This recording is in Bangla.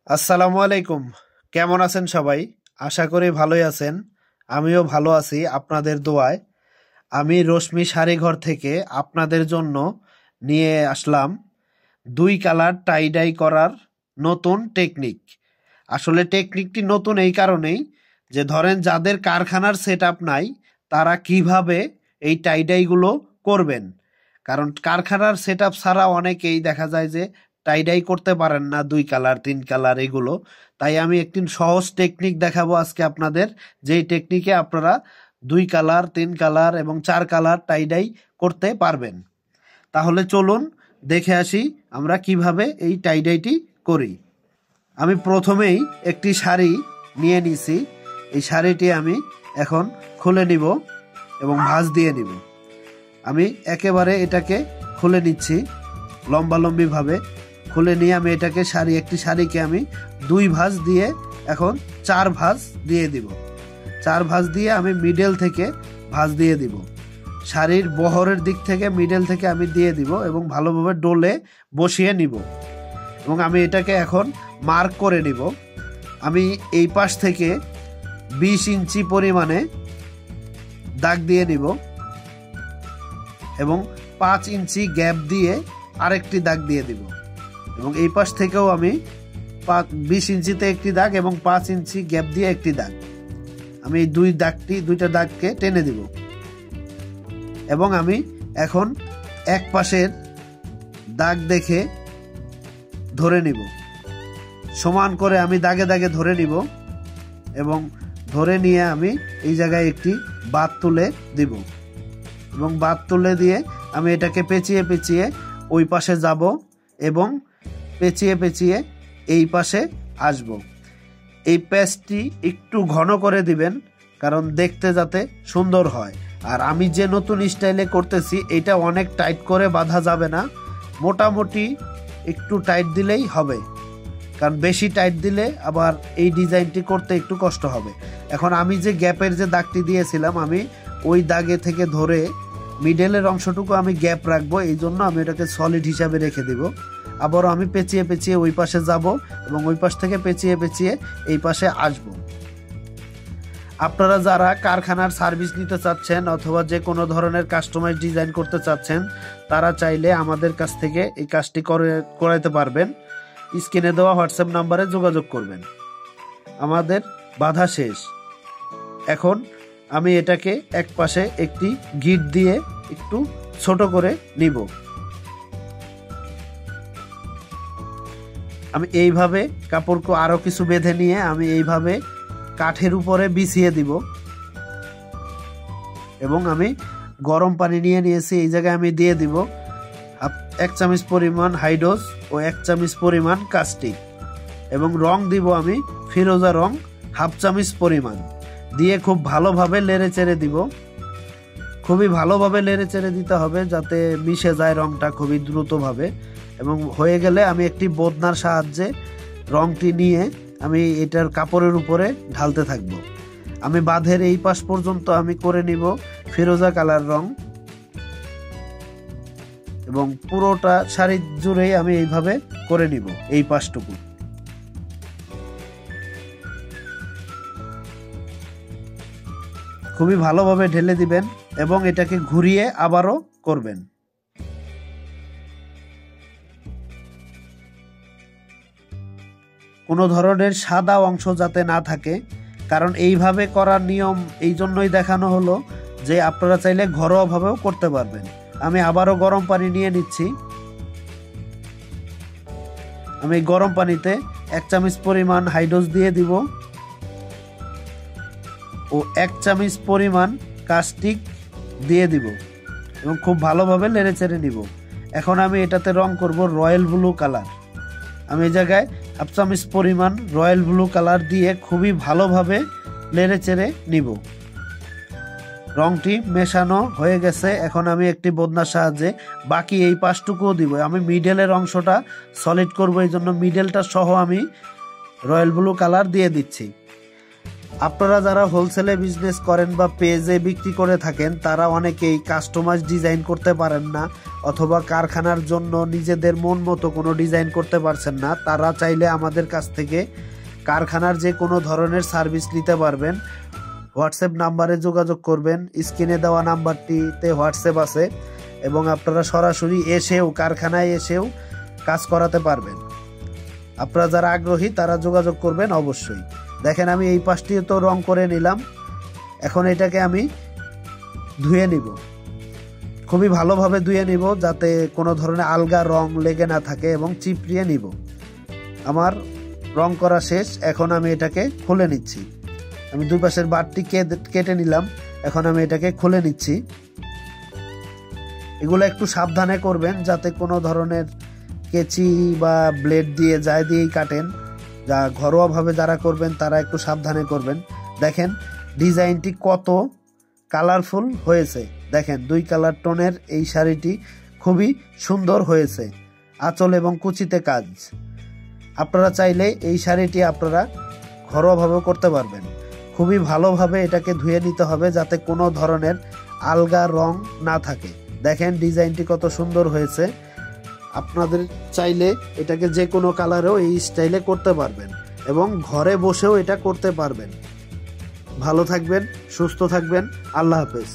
আসসালামু আলাইকুম। কেমন আছেন সবাই? আশা করি ভালোই আছেন। আমিও ভালো আছি আপনাদের দোয়ায়। আমি রশ্মি শাড়িঘর থেকে আপনাদের জন্য নিয়ে আসলাম 2 কালার টাই ডাই করার নতুন টেকনিক। আসলে টেকনিকটি নতুন এই কারণেই যে ধরেন যাদের কারখানার সেটআপ নাই তারা কিভাবে এই টাই ডাইগুলো করবেন। কারণ কারখানার সেটআপ ছাড়া অনেকেই দেখা যায় যে টাই ডাই করতে পারেন না 2 কালার 3 কালার এগুলো। তাই আমি একটি সহজ টেকনিক দেখাবো আজকে আপনাদের, যেই টেকনিকে আপনারা 2 কালার 3 কালার এবং 4 কালার টাই ডাই করতে পারবেন। তাহলে চলুন দেখে আসি আমরা কিভাবে এই টাই ডাইটি করি। আমি প্রথমেই একটি শাড়ি নিয়ে নিছি। এই শাড়িটি আমি এখন খুলে নিব এবং ভাঁজ দিয়ে নিব। আমি একেবারে এটাকে খুলে নিচ্ছি, লম্বালম্বি ভাবে খুলে নিয়ে আমি এটাকে একটি শাড়িকে আমি 2 ভাঁজ দিয়ে এখন 4 ভাঁজ দিয়ে দিব। 4 ভাঁজ দিয়ে আমি মিডল থেকে ভাঁজ দিয়ে দিব। শাড়ির বহরের দিক থেকে মিডল থেকে আমি দিয়ে দিব এবং ভালোভাবে ডোলে বসিয়ে নিব এবং আমি এটাকে এখন মার্ক করে নিব। আমি এই পাশ থেকে 20 ইঞ্চি পরিমাণে দাগ দিয়ে নিব এবং 5 ইঞ্চি গ্যাপ দিয়ে আরেকটি দাগ দিয়ে দিব এবং এই পাশ থেকেও আমি 20 ইঞ্চিতে একটি দাগ এবং 5 ইঞ্চি গ্যাপ দিয়ে একটি দাগ। আমি এই দুইটা দাগকে টেনে দিব এবং আমি এখন এক পাশের দাগ দেখে ধরে নিব। সমান করে আমি দাগে দাগে ধরে নিব এবং ধরে নিয়ে আমি এই জায়গায় একটি বাঁধ তুলে দিব এবং বাঁধ তুলে দিয়ে আমি এটাকে পেঁচিয়ে পেঁচিয়ে ওই পাশে যাব এবং পেঁচিয়ে পেঁচিয়ে এই পাশে আসব। এই প্যাচটি একটু ঘন করে দিবেন কারণ দেখতে যাতে সুন্দর হয়। আর আমি যে নতুন স্টাইলে করতেছি এটা অনেক টাইট করে বাঁধা যাবে না, মোটামুটি একটু টাইট দিলেই হবে, কারণ বেশি টাইট দিলে আবার এই ডিজাইনটি করতে একটু কষ্ট হবে। এখন আমি যে গ্যাপের যে দাগটি দিয়েছিলাম আমি ওই দাগে থেকে ধরে মিডলের অংশটুকু আমি গ্যাপ রাখবো, এই জন্য আমি এটাকে সলিড হিসাবে রেখে দিব। আবারও আমি পেঁচিয়ে পেঁচিয়ে ওই পাশে যাব এবং ওই পাশ থেকে পেঁচিয়ে পেঁচিয়ে এই পাশে আসব। আপনারা যারা কারখানার সার্ভিস নিতে চাচ্ছেন অথবা যে কোনো ধরনের কাস্টমাইজ ডিজাইন করতে চাচ্ছেন তারা চাইলে আমাদের কাছ থেকে এই কাজটি করাইতে পারবেন। স্ক্রিনে দেওয়া হোয়াটসঅ্যাপ নাম্বারে যোগাযোগ করবেন। আমাদের বাধা শেষ। এখন আমি এটাকে এক পাশে একটি গিট দিয়ে একটু ছোট করে নিব। আমি এইভাবে কাপড়কে আরো কিছু বেঁধে নিয়ে আমি এইভাবে কাঠের উপরে বিছিয়ে দিব এবং আমি গরম পানি নিয়ে নিয়েছি। এই জায়গায় আমি দিয়ে দিব 1 চামচ পরিমাণ হাইড্রোস ও 1 চামচ পরিমাণ কাস্টিক এবং রং দিব আমি ফিরোজা রং 1/2 চামচ পরিমাণ দিয়ে খুব ভালোভাবে নেড়ে চেড়ে দিব। খুবই ভালোভাবে নেড়ে চেড়ে দিতে হবে যাতে মিশে যায় রংটা খুবই দ্রুতভাবে। এবং হয়ে গেলে আমি একটি বদনার সাহায্যে রংটি নিয়ে আমি এটার কাপড়ের উপরে ঢালতে থাকব। আমি বাঁধের এই পাশ পর্যন্ত আমি করে নিব ফিরোজা কালার রং এবং পুরোটা শাড়ি জুড়েই আমি এইভাবে করে নিব এই পাশটুকু। খুবই ভালোভাবে ঢেলে দিবেন এবং এটাকে ঘুরিয়ে আবারও করবেন। কোনো ধরনের সাদা অংশ যাতে না থাকে, কারণ এইভাবে করার নিয়ম এই জন্যই দেখানো হলো যে আপনারা চাইলে ঘরোয়াভাবেও করতে পারবেন। আমি আবারও গরম পানি নিয়ে নিচ্ছি। আমি গরম পানিতে 1 চামচ পরিমাণ হাইড্রোস দিয়ে দিব ও 1 চামচ পরিমাণ কাস্টিক দিয়ে দিব এবং খুব ভালোভাবে নেড়ে চেড়ে নিব। এখন আমি এটাতে রং করব রয়্যাল ব্লু কালার। আমি এই জায়গায় 1/2 চামচ পরিমাণ রয়্যাল ব্লু কালার দিয়ে খুবই ভালোভাবে নেড়ে চেড়ে নিব। রংটি মেশানো হয়ে গেছে। এখন আমি একটি বদনার সাহায্যে বাকি এই পাশটুকুও দিব। আমি মিডলের অংশটা সলিড করব, এই জন্য মিডলটা সহ আমি রয়্যাল ব্লু কালার দিয়ে দিচ্ছি। আপনারা যারা হোলসেলে বিজনেস করেন বা পেজে বিক্রি করে থাকেন তারা অনেকেই কাস্টমাইজ ডিজাইন করতে পারেন না, অথবা কারখানার জন্য নিজেদের মন মতো কোনো ডিজাইন করতে পারছেন না। তারা চাইলে আমাদের কাছ থেকে কারখানার যে কোনো ধরনের সার্ভিস নিতে পারবেন। হোয়াটসঅ্যাপ নাম্বারে যোগাযোগ করবেন, স্ক্রিনে দেওয়া নাম্বারটিতে হোয়াটসঅ্যাপ আছে, এবং আপনারা সরাসরি এসেও কারখানায় এসেও কাজ করাতে পারবেন। আপনারা যারা আগ্রহী তারা যোগাযোগ করবেন অবশ্যই। দেখেন আমি এই পাশটিও তো রং করে নিলাম, এখন এটাকে আমি ধুয়ে নিব, খুবই ভালোভাবে ধুয়ে নিব যাতে কোনো ধরনের আলগা রং লেগে না থাকে, এবং চিপড়িয়ে নিব। আমার রং করা শেষ, এখন আমি এটাকে খুলে নিচ্ছি। আমি দুই পাশের বারটি কেটে নিলাম, এখন আমি এটাকে খুলে নিচ্ছি। এগুলো একটু সাবধানে করবেন যাতে কোনো ধরনের কেচি বা ব্লেড দিয়ে যায় দিয়েই কাটেন, যা ঘরোয়াভাবে যারা করবেন তারা একটু সাবধানে করবেন। দেখেন ডিজাইনটি কত কালারফুল হয়েছে, দেখেন 2 কালার টোনের এই শাড়িটি খুবই সুন্দর হয়েছে, আঁচল এবং কুচিতে কাজ। আপনারা চাইলে এই শাড়িটি আপনারা ঘরোয়াভাবে করতে পারবেন। খুবই ভালোভাবে এটাকে ধুয়ে নিতে হবে যাতে কোনো ধরনের আলগা রং না থাকে। দেখেন ডিজাইনটি কত সুন্দর হয়েছে। আপনাদের চাইলে এটাকে যে কোনো কালারেও এই স্টাইলে করতে পারবেন, এবং ঘরে বসেও এটা করতে পারবেন। ভালো থাকবেন, সুস্থ থাকবেন, আল্লাহ হাফেজ।